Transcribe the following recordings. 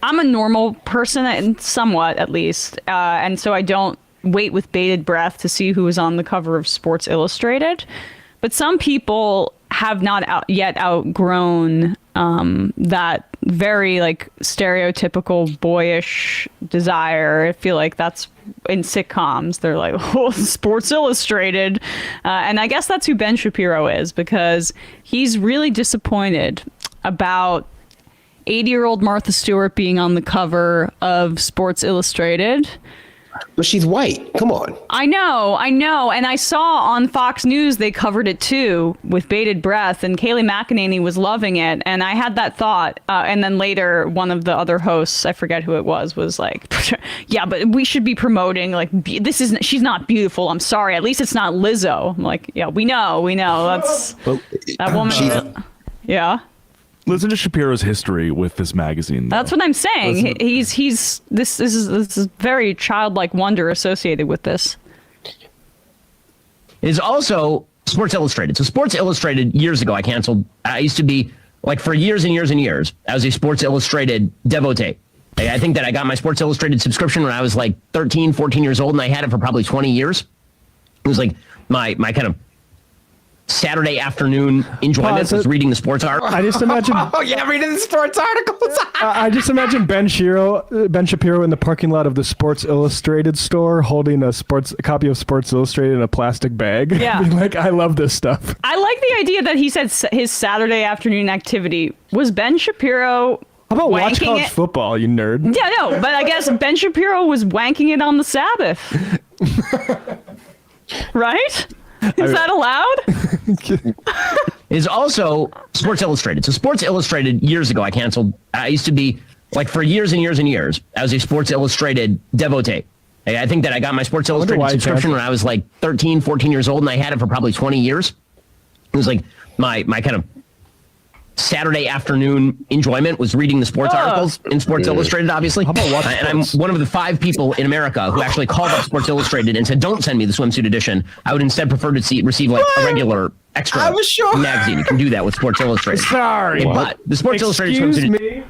I'm a normal person, and somewhat at least, and so I don't wait with bated breath to see who is on the cover of Sports Illustrated. But some people have not yet outgrown that very like stereotypical boyish desire. I feel like that's in sitcoms. They're like, oh, Sports Illustrated. And I guess that's who Ben Shapiro is, because he's really disappointed about 80-year-old Martha Stewart being on the cover of Sports Illustrated. But she's white. Come on. I know. And I saw on Fox News they covered it too with bated breath, and Kayleigh McEnany was loving it. And I had that thought. And then later, one of the other hosts, I forget who it was like, yeah, but we should be promoting, like, she's not beautiful. I'm sorry. At least it's not Lizzo. I'm like, yeah, we know. That's that woman. Yeah. Listen to Shapiro's history with this magazine, though. That's what I'm saying. This is very childlike wonder associated with this. Is also Sports Illustrated. So Sports Illustrated, years ago, I used to be, like, for years and years and years, I was a Sports Illustrated devotee. I think that I got my Sports Illustrated subscription when I was like 13, 14 years old, and I had it for probably 20 years. It was like my kind of Saturday afternoon enjoyment was reading the sports articles. I just imagine. Oh yeah, reading the sports articles. I just imagine Ben Shapiro in the parking lot of the Sports Illustrated store, holding a copy of Sports Illustrated in a plastic bag. Yeah, being like, I love this stuff. I like the idea that he said his Saturday afternoon activity was Ben Shapiro. How about watch college football, you nerd? Yeah, no, but I guess Ben Shapiro was wanking it on the Sabbath. Right? Is that allowed? Is also Sports Illustrated. So Sports Illustrated, years ago, I used to be, like, for years and years and years, I was a Sports Illustrated devotee. I think that I got my Sports Illustrated subscription when I was like 13, 14 years old, and I had it for probably 20 years. It was like my kind of Saturday afternoon enjoyment was reading the sports articles in Sports Illustrated, obviously. How about and I'm one of the 5 people in America who actually called up Sports Illustrated and said, don't send me the swimsuit edition. I would instead prefer to receive like a regular extra magazine. You can do that with Sports Illustrated. Sorry. But the Sports Illustrated swimsuit edition.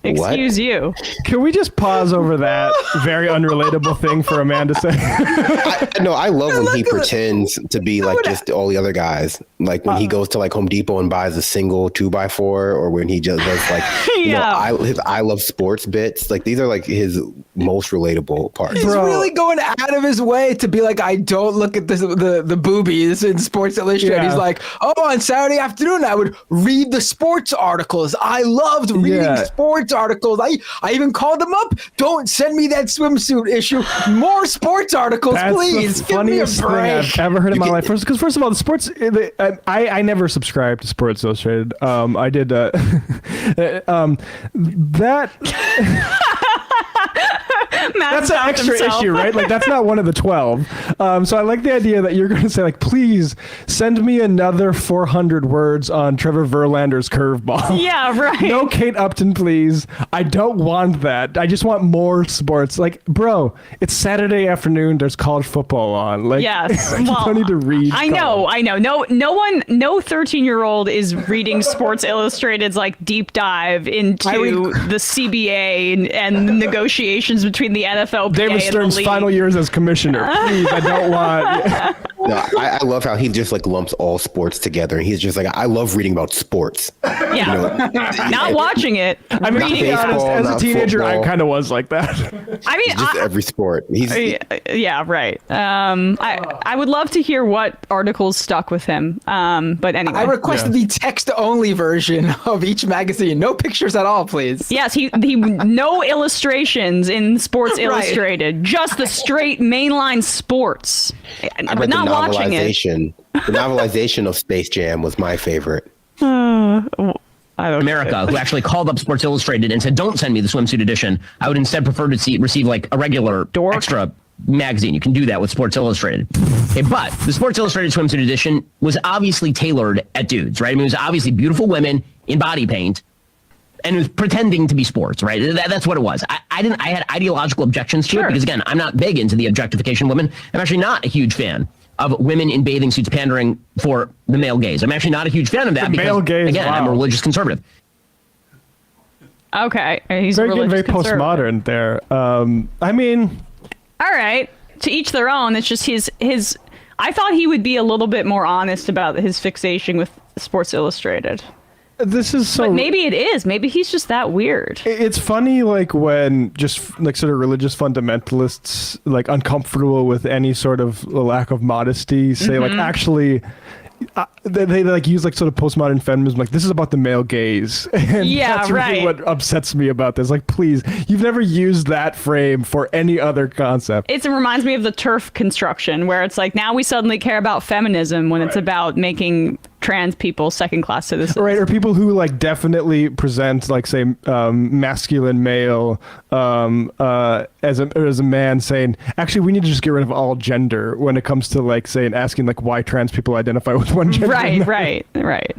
Excuse you. Can we just pause over that very unrelatable thing for a man to say? I love when he pretends to be like just all the other guys. Like when he goes to like Home Depot and buys a single 2x4, or when he just does like, his I love sports bits. Like these are like his most relatable parts. He's really going out of his way to be like, I don't look at the boobies in Sports Illustrated. Yeah. He's like, oh, on Saturday afternoon, I would read the sports articles. I loved reading sports articles. I even called them up. Don't send me that swimsuit issue. More sports articles, please. The funniest thing I've ever heard in my life. Because first of all, the sports. I never subscribed to Sports Illustrated. I did that. That's an extra issue, right? Like that's not one of the 12. So I like the idea that you're going to say, like, please send me another 400 words on Trevor Verlander's curveball. Yeah, right. No Kate Upton, please. I don't want that. I just want more sports. Like, bro, it's Saturday afternoon. There's college football on. Like, yes. You don't need to read. I know. No 13-year-old is reading Sports Illustrated's like deep dive into the CBA and the negotiations between the NFL. David Stern's final years as commissioner. Please, I don't want. No, I love how he just like lumps all sports together, and he's just like, I love reading about sports. Yeah, not watching it. I mean, to be honest, as a teenager, football. I kind of was like that. I mean, just every sport. Yeah, right. I would love to hear what articles stuck with him. But anyway, I requested the text-only version of each magazine. No pictures at all, please. Yes, he no illustrations in Sports Illustrated. Just the straight mainline sports. But not watching it. The novelization of Space Jam was my favorite. America, who actually called up Sports Illustrated and said, don't send me the swimsuit edition. I would instead prefer to receive like a regular extra magazine. You can do that with Sports Illustrated. Okay, but the Sports Illustrated swimsuit edition was obviously tailored at dudes, right? I mean, it was obviously beautiful women in body paint, and it was pretending to be sports, right? That's what it was. I had ideological objections to it because, again, I'm not big into the objectification of women. I'm actually not a huge fan of women in bathing suits pandering for the male gaze. I'm actually not a huge fan of that because, again, I'm a religious conservative. Okay, he's very religious conservative. postmodern there. I mean, all right, to each their own. It's just his. I thought he would be a little bit more honest about his fixation with Sports Illustrated. this is so. But maybe it is. Maybe he's just that weird. It's funny, like when just like sort of religious fundamentalists, like uncomfortable with any sort of lack of modesty, say like actually. They like use like sort of postmodern feminism, like this is about the male gaze, and that's really what upsets me about this. Like, please, you've never used that frame for any other concept. It reminds me of the TERF construction, where it's like now we suddenly care about feminism when it's about making trans people second-class citizens. Right, or people who like definitely present like say masculine male as a man saying actually we need to just get rid of all gender when it comes to like saying asking like why trans people identify with one gender. Right.